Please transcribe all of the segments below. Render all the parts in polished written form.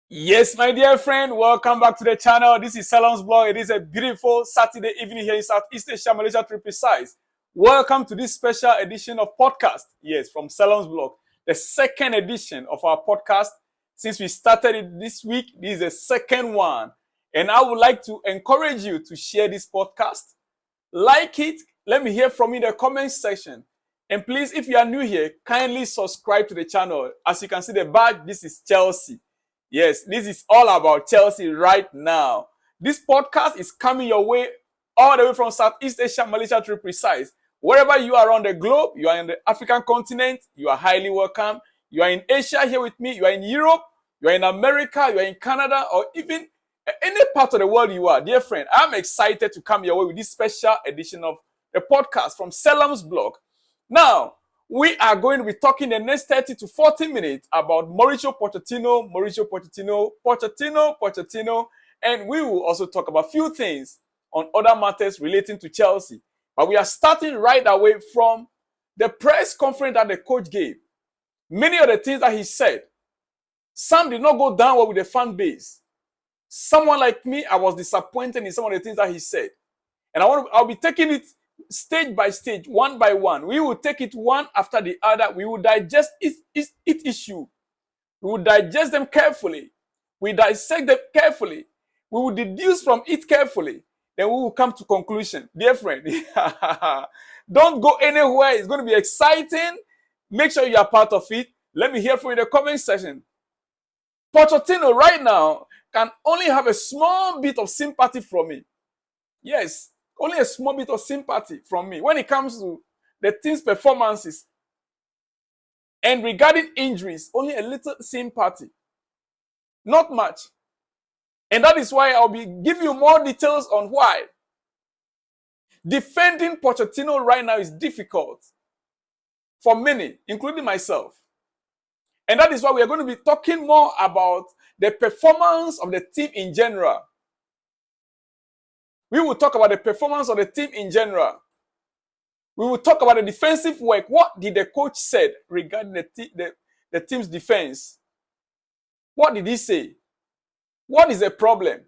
Yes, my dear friend, welcome back to the channel. This is Salon's blog. It is a beautiful Saturday evening here in Southeast Asia, Malaysia to be precise. Welcome to this special edition of podcast. Yes, from Salon's blog, the second edition of our podcast. Since we started it this week, this is the second one. And I would like to encourage you to share this podcast. Like it. Let me hear from you in the comment section. And please, if you are new here, kindly subscribe to the channel. As you can see the badge, this is Chelsea. Yes, this is all about Chelsea right now. This podcast is coming your way all the way from Southeast Asia, Malaysia to be precise. Wherever you are around the globe, you are in the African continent, you are highly welcome. You are in Asia here with me, you are in Europe, you are in America, you are in Canada, or even any part of the world you are. Dear friend, I'm excited to come your way with this special edition of the podcast from Selam's blog. Now, we are going to be talking the next 30 to 40 minutes about Mauricio Pochettino, and we will also talk about a few things on other matters relating to Chelsea. But we are starting right away from the press conference that the coach gave. Many of the things that he said, some did not go down well with the fan base. Someone like me, I was disappointed in some of the things that he said. And I'll be taking it stage by stage, one by one. We will take it one after the other. We will digest each issue. We will digest them carefully. We dissect them carefully. We will deduce from it carefully. Then we will come to conclusion. Dear friend, don't go anywhere. It's going to be exciting. Make sure you are part of it. Let me hear from you in the comment section. Pochettino right now can only have a small bit of sympathy from me. Yes. Only a small bit of sympathy from me when it comes to the team's performances. And regarding injuries, only a little sympathy. Not much. And that is why I'll be giving you more details on why. Defending Pochettino right now is difficult for many, including myself. And that is why we are going to be talking more about the performance of the team in general. We will talk about the performance of the team in general. We will talk about the defensive work. What did the coach say regarding the team's defense? What did he say? What is the problem?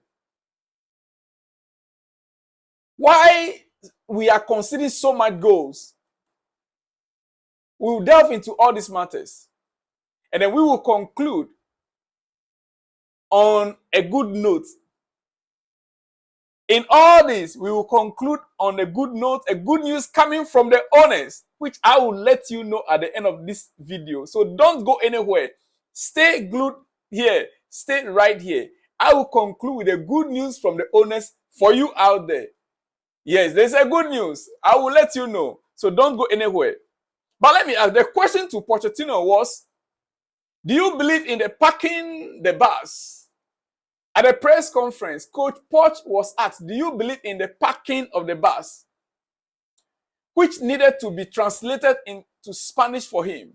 Why we are conceding so much goals? We will delve into all these matters. And then we will conclude on a good note. In all this, we will conclude on a good note, a good news coming from the owners, which I will let you know at the end of this video. So don't go anywhere. Stay glued here. Stay right here. I will conclude with the good news from the owners for you out there. Yes, there's a good news. I will let you know. So don't go anywhere. But let me ask, the question to Pochettino was, do you believe in the parking the bus? At a press conference, Coach Poch was asked, do you believe in the parking of the bus? Which needed to be translated into Spanish for him.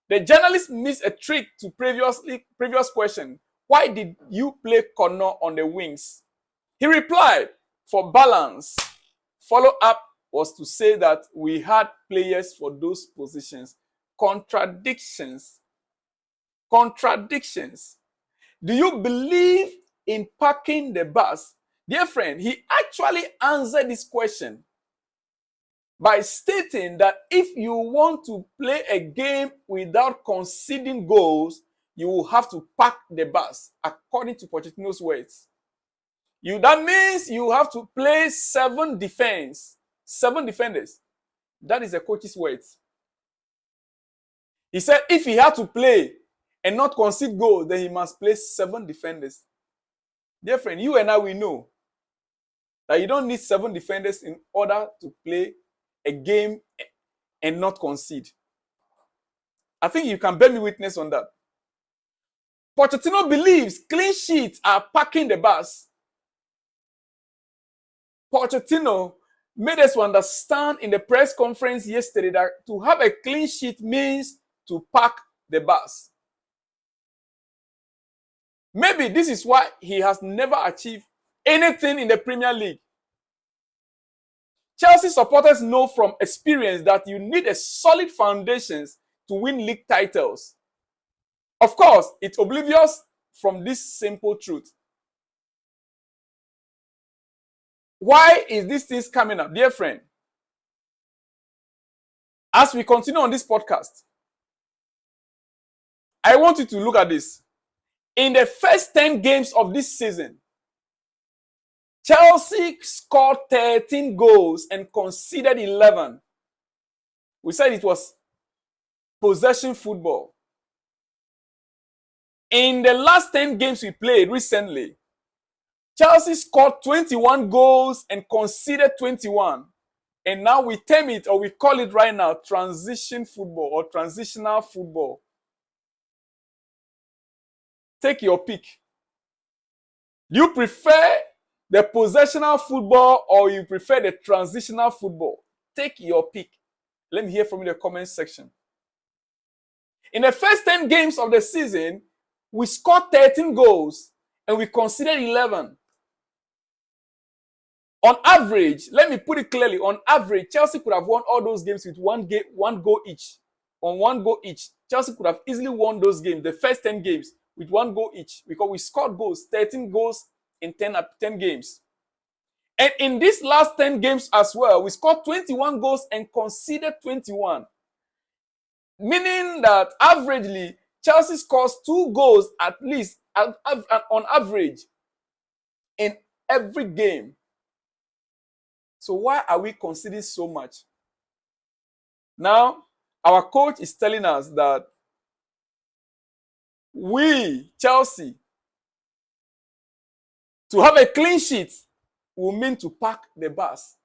The journalist missed a trick to previous question. Why did you play Connor on the wings? He replied, for balance. Follow-up was to say that we had players for those positions. Contradictions. Do you believe in parking the bus? Dear friend, he actually answered this question by stating that if you want to play a game without conceding goals, you will have to park the bus, according to Pochettino's words. That means you have to play 7 defenders. That is the coach's words. He said if he had to play and not concede goals, then he must play 7 defenders. Dear friend, you and I, we know that you don't need 7 defenders in order to play a game and not concede. I think you can bear me witness on that. Pochettino believes clean sheets are parking the bus. Pochettino made us understand in the press conference yesterday that to have a clean sheet means to park the bus. Maybe this is why he has never achieved anything in the Premier League. Chelsea supporters know from experience that you need a solid foundation to win league titles. Of course, it's oblivious from this simple truth. Why is these things coming up? Dear friend, as we continue on this podcast, I want you to look at this. In the first 10 games of this season, Chelsea scored 13 goals and conceded 11. We said it was possession football. In the last 10 games we played recently, Chelsea scored 21 goals and conceded 21. And now we term it, or we call it right now, transition football or transitional football. Take your pick. Do you prefer the possessional football or you prefer the transitional football? Take your pick. Let me hear from you in the comment section. In the first 10 games of the season, we scored 13 goals and we conceded 11. On average, let me put it clearly, on average, Chelsea could have won all those games with one goal each. On one goal each. Chelsea could have easily won those games, the first 10 games, with one goal each, because we scored goals, 13 goals in 10 games. And in these last 10 games as well, we scored 21 goals and conceded 21. Meaning that averagely, Chelsea scores 2 goals at least on average in every game. So why are we conceding so much? Now, our coach is telling us that we, Chelsea, to have a clean sheet will mean to pack the bus.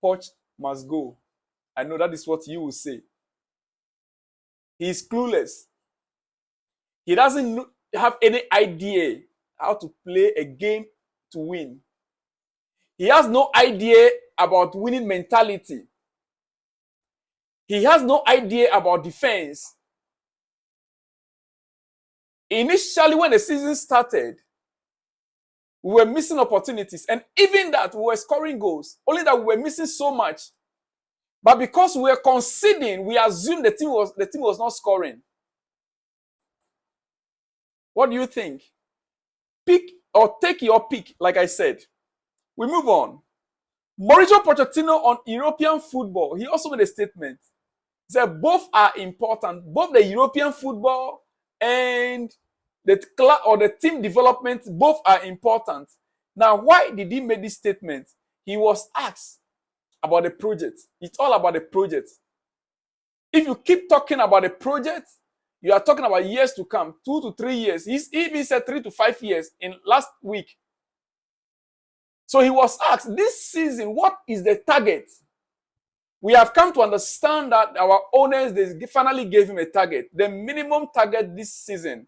Poch must go. I know that is what you will say. He is clueless. He doesn't have any idea how to play a game to win. He has no idea about winning mentality. He has no idea about defense. Initially, when the season started, we were missing opportunities. And even that, we were scoring goals. Only that we were missing so much. But because we were conceding, we assumed the team was not scoring. What do you think? Pick or take your pick, like I said. We move on. Mauricio Pochettino on European football. He also made a statement. He said both are important. Both the European football and the club or the team development, both are important. Now, why did he make this statement? He was asked about the project. It's all about the project. If you keep talking about the project, you are talking about years to come, 2 to 3 years. He even said 3 to 5 years in last week. So he was asked, this season, what is the target? We have come to understand that our owners, they finally gave him a target. The minimum target this season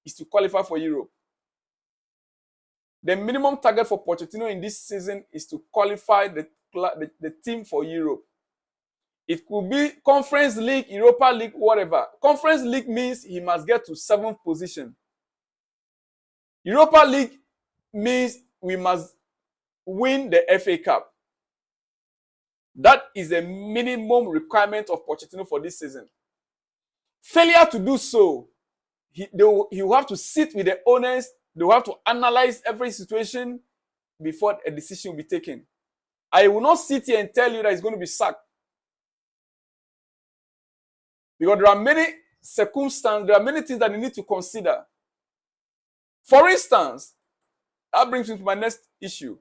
is to qualify for Europe. The minimum target for Pochettino in this season is to qualify the team for Europe. It could be Conference League, Europa League, whatever. Conference League means he must get to 7th position. Europa League means we must win the FA Cup. That is the minimum requirement of Pochettino for this season. Failure to do so, he will have to sit with the owners. They will have to analyze every situation before a decision will be taken. I will not sit here and tell you that he's going to be sacked. Because there are many circumstances, there are many things that you need to consider. For instance, that brings me to my next issue.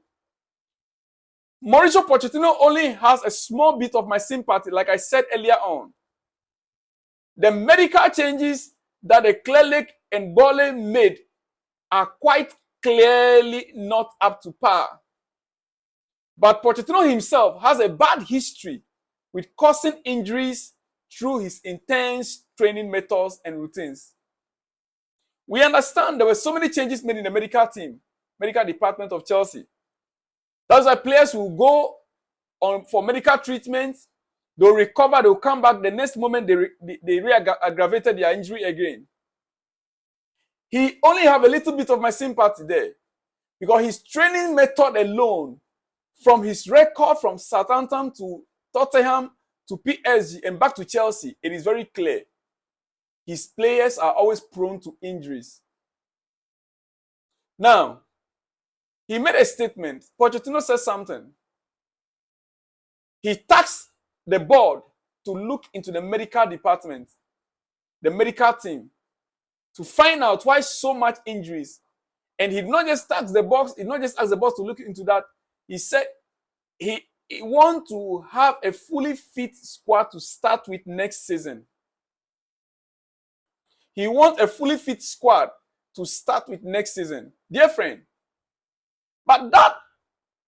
Mauricio Pochettino only has a small bit of my sympathy, like I said earlier on. The medical changes that the Clearlake and Boehly made are quite clearly not up to par. But Pochettino himself has a bad history with causing injuries through his intense training methods and routines. We understand there were so many changes made in the medical department of Chelsea. That's why players will go on for medical treatment, they'll recover, they'll come back. The next moment, they re-aggravated their injury again. He only have a little bit of my sympathy there. Because his training method alone, from his record from Southampton to Tottenham to PSG and back to Chelsea, it is very clear. his players are always prone to injuries. Now, he made a statement. Pochettino said something. He tasked the board to look into the medical department, the medical team, to find out why so much injuries. And he did not just ask the boss, he did not just ask the boss to look into that. He said he wants to have a fully fit squad to start with next season. He wants a fully fit squad to start with next season. Dear friend, but that,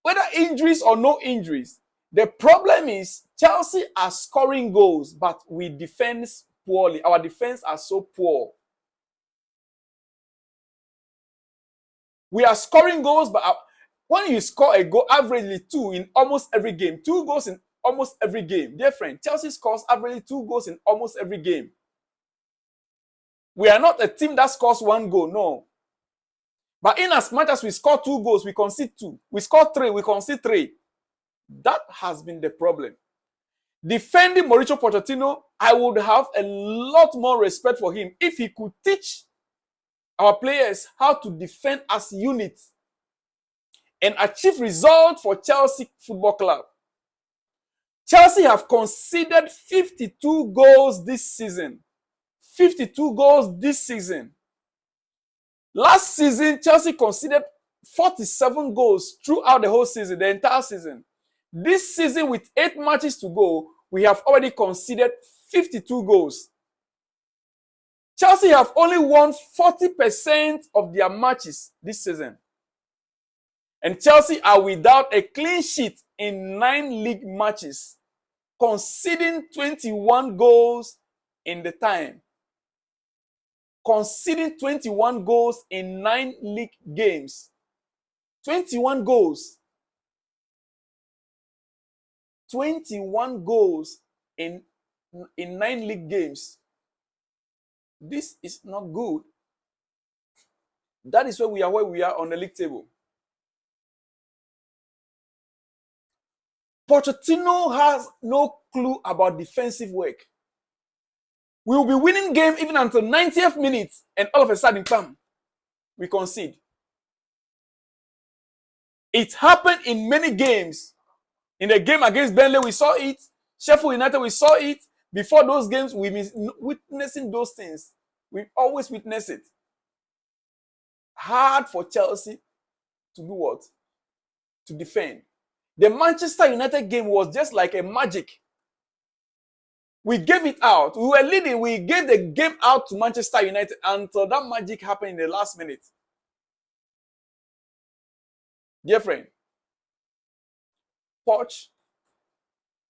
whether injuries or no injuries, the problem is Chelsea are scoring goals, but we defend poorly. Our defense are so poor. We are scoring goals, but when you score a goal, averagely 2 in almost every game, 2 goals in almost every game. Dear friend, Chelsea scores averagely 2 goals in almost every game. We are not a team that scores 1 goal, no. But in as much as we score 2 goals, we concede 2. We score 3, we concede 3. That has been the problem. Defending Mauricio Pochettino, I would have a lot more respect for him if he could teach our players how to defend as units and achieve results for Chelsea Football Club. Chelsea have conceded 52 goals this season. 52 goals this season. Last season, Chelsea conceded 47 goals throughout the whole season, the entire season. This season, with 8 matches to go, we have already conceded 52 goals. Chelsea have only won 40% of their matches this season. And Chelsea are without a clean sheet in 9 league matches, conceding 21 goals in the time. Conceding 21 goals in 9 league games. 21 goals. 21 goals in 9 league games. This is not good. That is where we are on the league table. Pochettino has no clue about defensive work. We will be winning game even until 90th minute, and all of a sudden, bam, we concede. It happened in many games. In the game against Boehly, we saw it. Sheffield United, we saw it. Before those games, we've been witnessing those things. We always witness it. Hard for Chelsea to do what? To defend. The Manchester United game was just like a magic. We gave it out. We were leading. We gave the game out to Manchester United until that magic happened in the last minute. Dear friend, Poch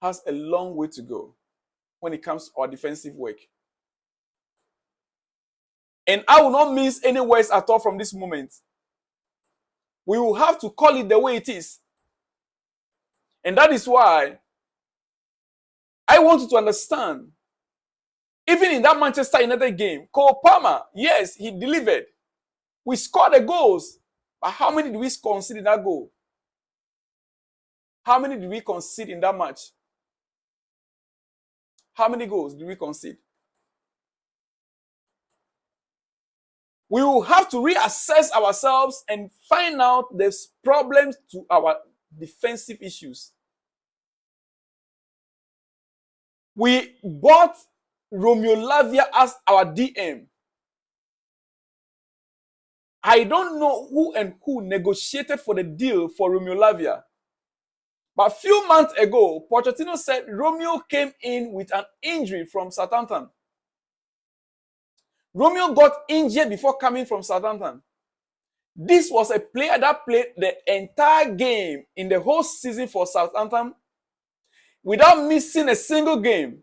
has a long way to go when it comes to our defensive work. And I will not miss any words at all from this moment. We will have to call it the way it is. And that is why I want you to understand, even in that Manchester United game, Cole Palmer, yes, he delivered. We scored the goals. But how many did we concede in that goal? How many did we concede in that match? How many goals did we concede? We will have to reassess ourselves and find out the problems to our defensive issues. We bought Romeo Lavia as our DM. I don't know who and who negotiated for the deal for Romeo Lavia. But a few months ago, Pochettino said Romeo came in with an injury from Southampton. Romeo got injured before coming from Southampton. This was a player that played the entire game in the whole season for Southampton without missing a single game.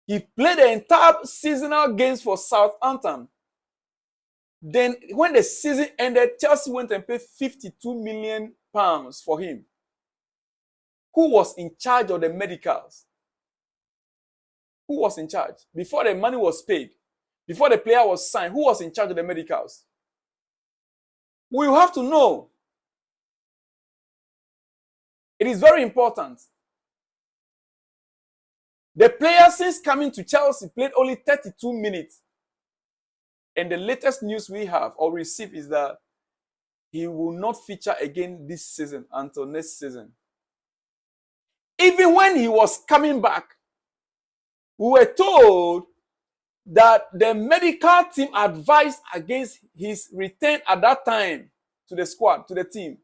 He played the entire seasonal games for Southampton. Then when the season ended, Chelsea went and paid £52 million for him. Who was in charge of the medicals? Who was in charge? Before the money was paid, before the player was signed, who was in charge of the medicals? We will have to know. It is very important. The player since coming to Chelsea played only 32 minutes. And the latest news we have or receive is that he will not feature again this season until next season. Even when he was coming back, we were told that the medical team advised against his return at that time to the squad, to the team.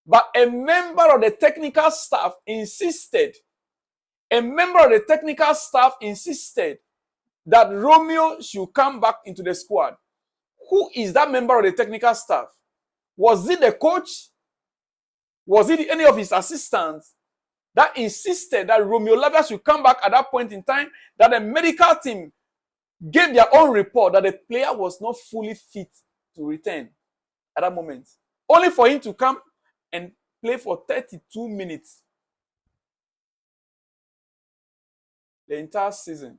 But a member of the technical staff insisted that Romeo should come back into the squad. Who is that member of the technical staff? Was it the coach? Was it any of his assistants that insisted that Romeo Lavia should come back at that point in time? That the medical team gave their own report that the player was not fully fit to return at that moment. Only for him to come and play for 32 minutes. The entire season.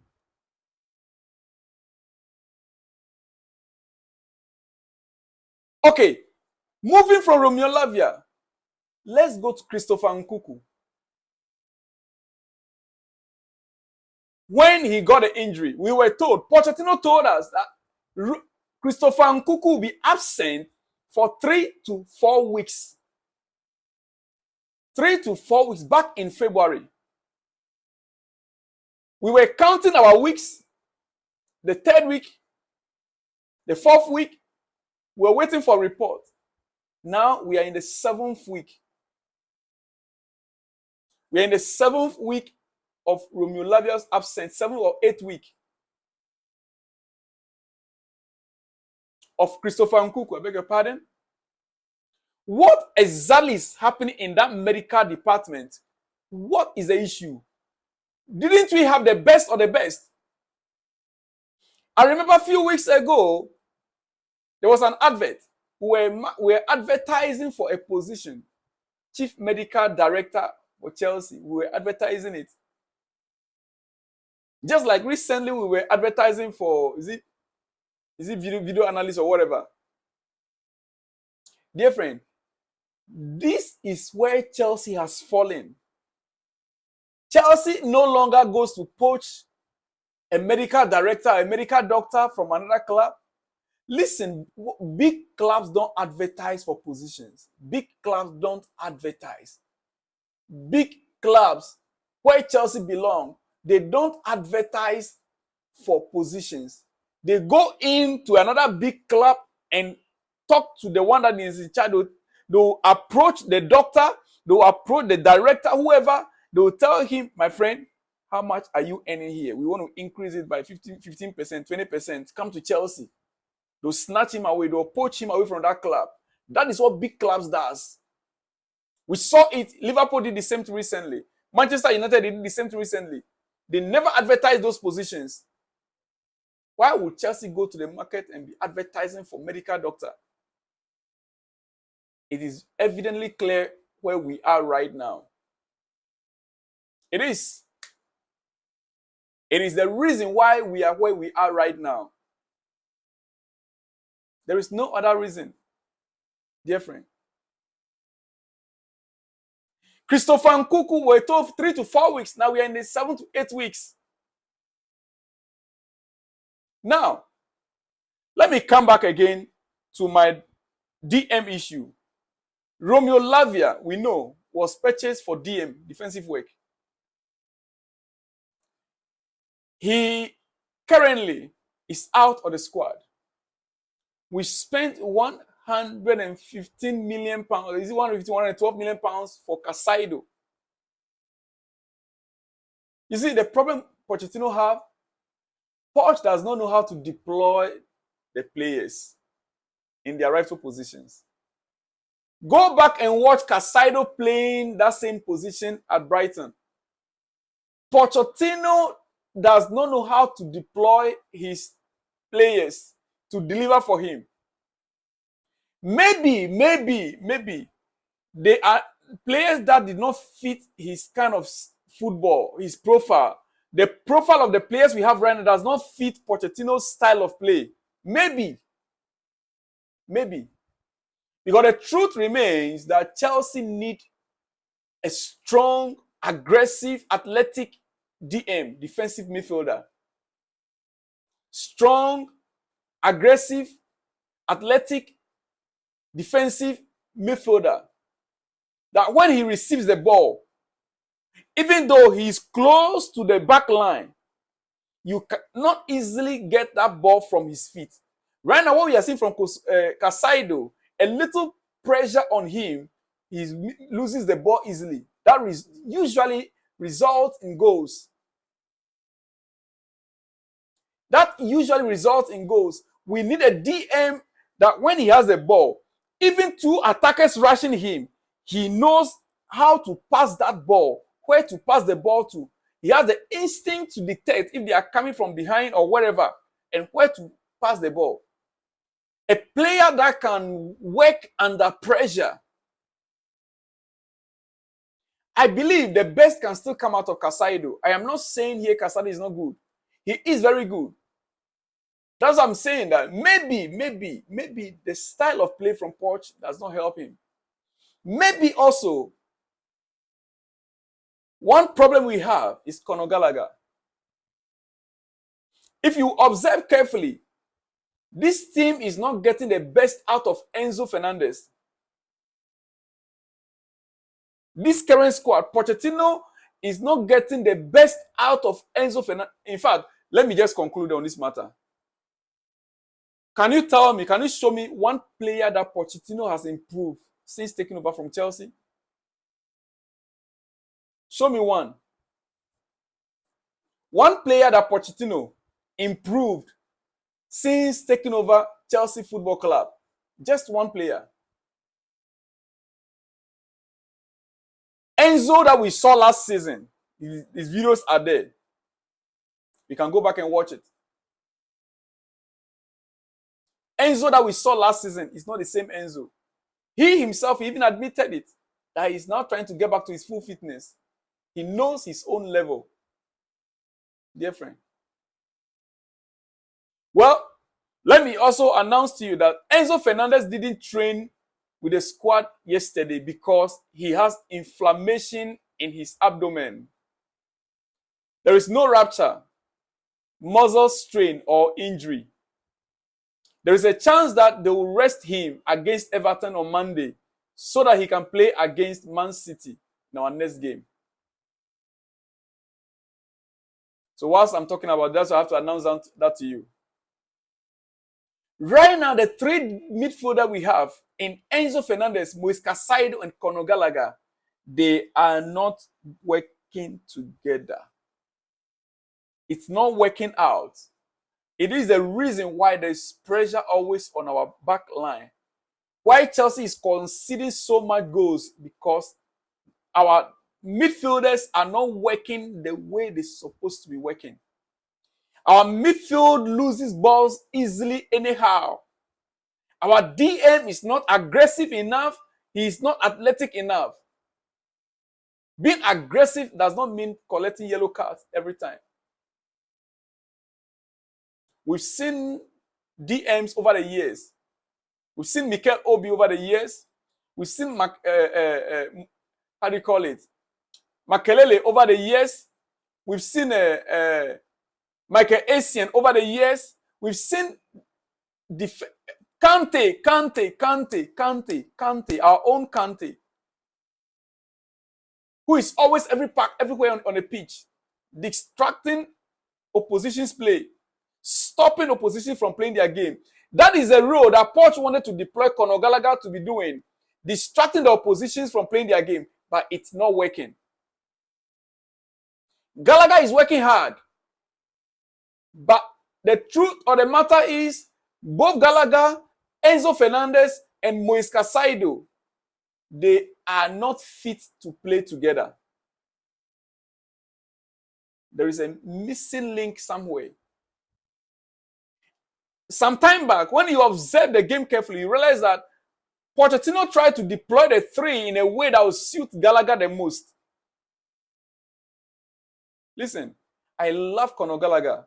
Okay, moving from Romeo Lavia, let's go to Christopher Nkunku. When he got an injury, we were told, Pochettino told us that Christopher Nkunku will be absent for 3 to 4 weeks. 3 to 4 weeks back in February. We were counting our weeks, the 3rd week, the 4th week. We were waiting for a report. Now we are in the 7th week. We are in the 7th week of Romeo Lavia's absence, 7th or 8th week of Christopher Nkunku. I beg your pardon. What exactly is happening in that medical department? What is the issue? Didn't we have the best of the best? I remember a few weeks ago, there was an advert. We were advertising for a position. Chief Medical Director for Chelsea. We were advertising it. Just like recently we were advertising for, is it video analyst or whatever? Dear friend, this is where Chelsea has fallen. Chelsea no longer goes to poach a medical director, a medical doctor from another club. Listen, big clubs don't advertise for positions. Big clubs don't advertise. Big clubs, where Chelsea belong, they don't advertise for positions. They go into another big club and talk to the one that is in charge. They'll approach the doctor, they'll approach the director, whoever. They will tell him, my friend, how much are you earning here? We want to increase it by 15%, 20%. Come to Chelsea. They'll snatch him away. They'll poach him away from that club. That is what big clubs does. We saw it. Liverpool did the same thing recently. Manchester United did the same thing recently. They never advertise those positions. Why would Chelsea go to the market and be advertising for medical doctor? It is evidently clear where we are right now. It is. It is the reason why we are where we are right now. There is no other reason, dear friend. Christopher Nkunku were told 3 to 4 weeks. Now we are in the 7 to 8 weeks. Now, let me come back again to my DM issue. Romeo Lavia, we know, was purchased for DM, defensive work. He currently is out of the squad. We spent 115 million pounds. Is it 112 million pounds for Casado? You see, the problem Pochettino have, Poch does not know how to deploy the players in their rightful positions. Go back and watch Casado playing that same position at Brighton. Pochettino does not know how to deploy his players to deliver for him. Maybe they are players that did not fit his kind of football, his profile. The profile of the players we have right now does not fit Pochettino's style of play. Maybe. Because the truth remains that Chelsea need a strong, aggressive, athletic DM, defensive midfielder. Strong, aggressive, athletic, defensive midfielder. That when he receives the ball, even though he's close to the back line, you cannot easily get that ball from his feet. Right now, what we are seeing from Caicedo, a little pressure on him, he loses the ball easily. That usually results in goals. We need a DM that when he has the ball, even two attackers rushing him, he knows how to pass that ball, where to pass the ball to. He has the instinct to detect if they are coming from behind or wherever, and where to pass the ball. A player that can work under pressure. I believe the best can still come out of Caicedo. I am not saying here Caicedo is not good. He is very good. That's what I'm saying, that maybe the style of play from Poch does not help him. Maybe also, one problem we have is Conor Gallagher. If you observe carefully, this team is not getting the best out of Enzo Fernandez. This current squad, Pochettino is not getting the best out of Enzo Fernandez. In fact, let me just conclude on this matter. Can you show me one player that Pochettino has improved since taking over from Chelsea? Show me one. One player that Pochettino improved since taking over Chelsea Football Club. Just one player. Enzo that we saw last season. His videos are there. You can go back and watch it. Enzo that we saw last season is not the same Enzo. He himself even admitted it, that he's now trying to get back to his full fitness. He knows his own level. Dear friend. Well, let me also announce to you that Enzo Fernandez didn't train with the squad yesterday because he has inflammation in his abdomen. There is no rupture, muscle strain, or injury. There is a chance that they will rest him against Everton on Monday so that he can play against Man City in our next game. So whilst I'm talking about that, so I have to announce that to you. Right now, the three midfielder we have in Enzo Fernandez, Moise Caicedo, and Conor Gallagher, they are not working together. It's not working out. It is the reason why there's pressure always on our back line. Why Chelsea is conceding so much goals, because our midfielders are not working the way they're supposed to be working. Our midfield loses balls easily anyhow. Our DM is not aggressive enough. He is not athletic enough. Being aggressive does not mean collecting yellow cards every time. We've seen DMs over the years. We've seen Mikel Obi over the years. We've seen Makelele over the years. We've seen Michael Essien over the years. We've seen Kante, our own Kante, who is always everywhere on the pitch, distracting opposition's play, stopping opposition from playing their game. That is a role that Poch wanted to deploy Conor Gallagher to be doing, distracting the oppositions from playing their game, but it's not working. Gallagher is working hard, but the truth of the matter is, both Gallagher, Enzo Fernandez, and Moise Caicedo, they are not fit to play together. There is a missing link somewhere. Some time back, when you observe the game carefully, you realize that Pochettino tried to deploy the three in a way that would suit Gallagher the most. Listen, I love Conor Gallagher.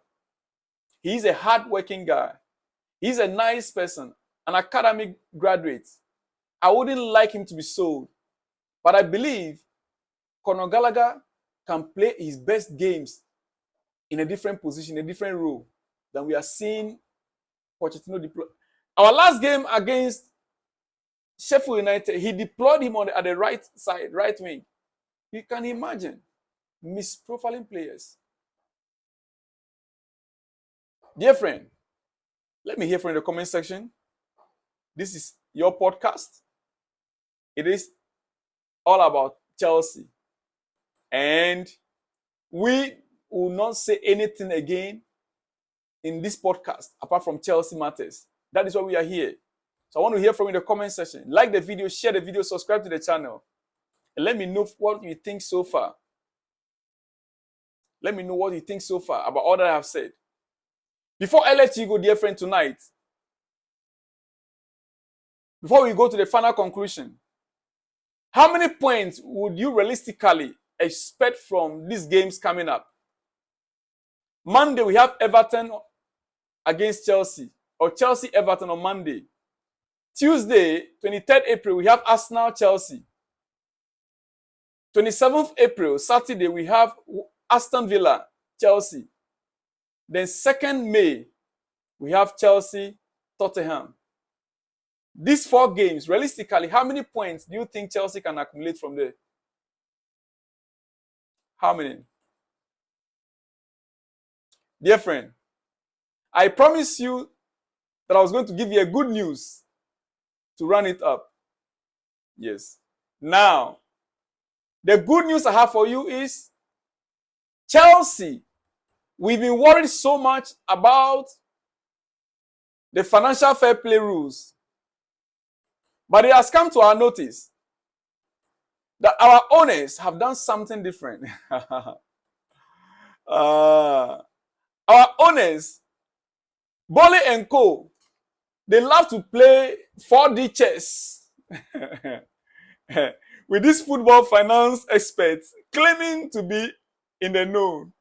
He's a hard-working guy. He's a nice person, an academic graduate. I wouldn't like him to be sold. But I believe Conor Gallagher can play his best games in a different position, a different role than we are seeing Pochettino deploy. Our last game against Sheffield United, he deployed him at the right side, right wing. You can imagine misprofiling players. Dear friend, let me hear from you in the comment section. This is your podcast. It is all about Chelsea. And we will not say anything again in this podcast apart from Chelsea matters. That is why we are here. So I want to hear from you in the comment section. Like the video, share the video, subscribe to the channel. And let me know what you think so far. Let me know what you think so far about all that I have said. Before I let you go, dear friend, tonight, before we go to the final conclusion, how many points would you realistically expect from these games coming up? Monday, we have Everton against Chelsea, or Chelsea-Everton on Monday. Tuesday, 23rd April, we have Arsenal-Chelsea. 27th April, Saturday, we have Aston Villa-Chelsea. Then 2nd May, we have Chelsea-Tottenham. These 4 games, realistically, how many points do you think Chelsea can accumulate from there? How many? Dear friend, I promised you that I was going to give you a good news to run it up. Yes. Now, the good news I have for you is Chelsea. We've been worried so much about the financial fair play rules. But it has come to our notice that our owners have done something different. Our owners, Boehly and Co., they love to play 4D chess with these football finance experts claiming to be in the know.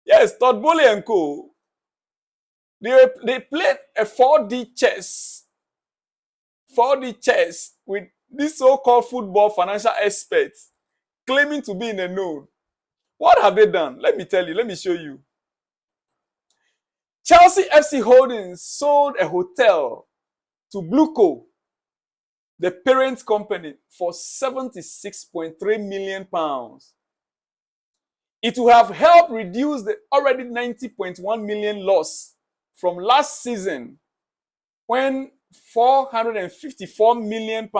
Yes, Todd, Boehly and Co., they played a 4D chess. 4D chess with these so-called football financial experts claiming to be in the know. What have they done? Let me tell you. Let me show you. Chelsea FC Holdings sold a hotel to Blueco, the parent company, for £76.3 million. It will have helped reduce the already £90.1 million loss from last season, when £454 million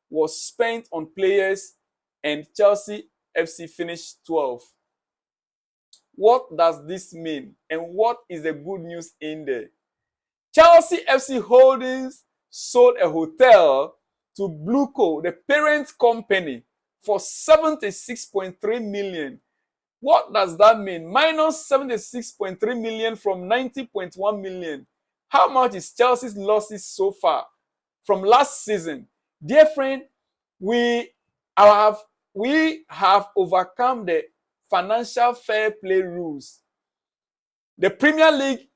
was spent on players and Chelsea FC finished 12th. What does this mean? And what is the good news in there? Chelsea FC Holdings sold a hotel to Blueco, the parent company, for £76.3 million. What does that mean? Minus £76.3 million from £90.1 million. How much is Chelsea's losses so far from last season? Dear friend, we have overcome the financial fair play rules. The Premier League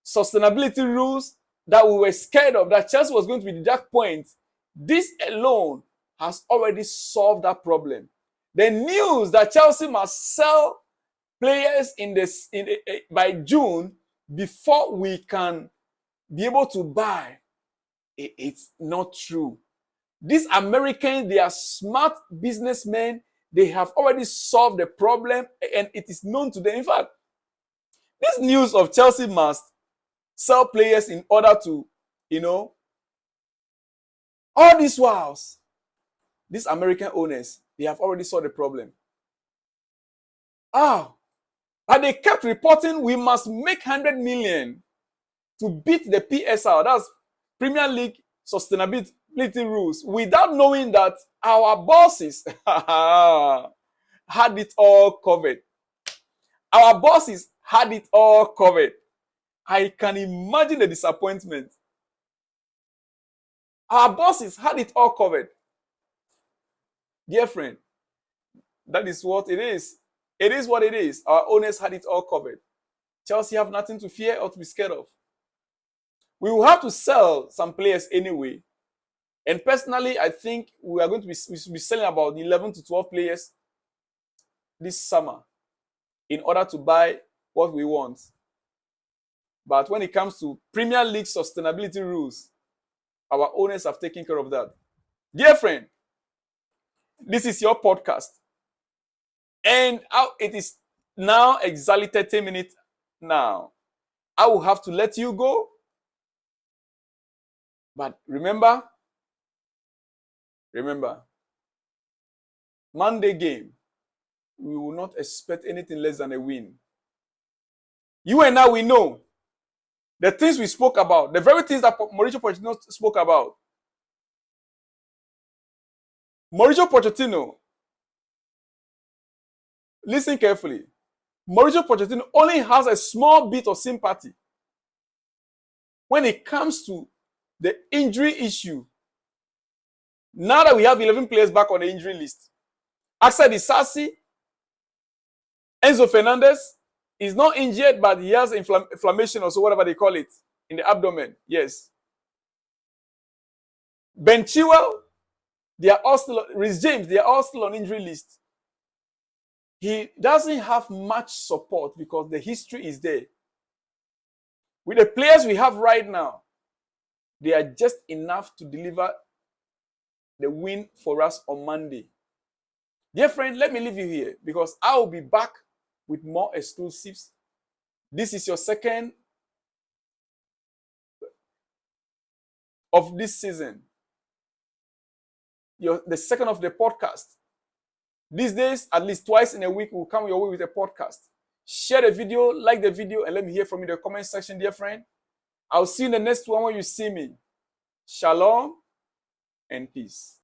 sustainability rules that we were scared of, that Chelsea was going to be deduct points. This alone has already solved that problem. The news that Chelsea must sell players by June before we can be able to buy, it's not true. These Americans, they are smart businessmen. They have already solved the problem, and it is known to them. In fact, this news of Chelsea must sell players in order to, all these whiles, these American owners, they have already solved the problem. But they kept reporting we must make 100 million to beat the PSR, that's Premier League sustainability rules, without knowing that our bosses had it all covered. Our bosses had it all covered. I can imagine the disappointment. Our bosses had it all covered. Dear friend, that is what it is. It is what it is. Our owners had it all covered. Chelsea have nothing to fear or to be scared of. We will have to sell some players anyway. And personally, I think we are going to be selling about 11 to 12 players this summer in order to buy what we want. But when it comes to Premier League sustainability rules, our owners have taken care of that. Dear friend, this is your podcast. And it is now exactly 30 minutes now. I will have to let you go. But remember, Monday game, we will not expect anything less than a win. You and I, we know the things we spoke about, the very things that Mauricio Pochettino spoke about. Mauricio Pochettino, listen carefully. Mauricio Pochettino only has a small bit of sympathy when it comes to the injury issue. Now that we have 11 players back on the injury list, Axel Disasi, Enzo Fernandez is not injured, but he has inflammation or so, whatever they call it, in the abdomen. Yes. Ben Chilwell, they are all still, Rhys James, they are all still on injury list. He doesn't have much support because the history is there. With the players we have right now, they are just enough to deliver the win for us on Monday. Dear friend, let me leave you here because I will be back with more exclusives. This is your second of this season. The second of the podcast. These days, at least twice in a week, we'll come your way with a podcast. Share the video, like the video, and let me hear from you in the comment section, dear friend. I'll see you in the next one when you see me. Shalom and peace.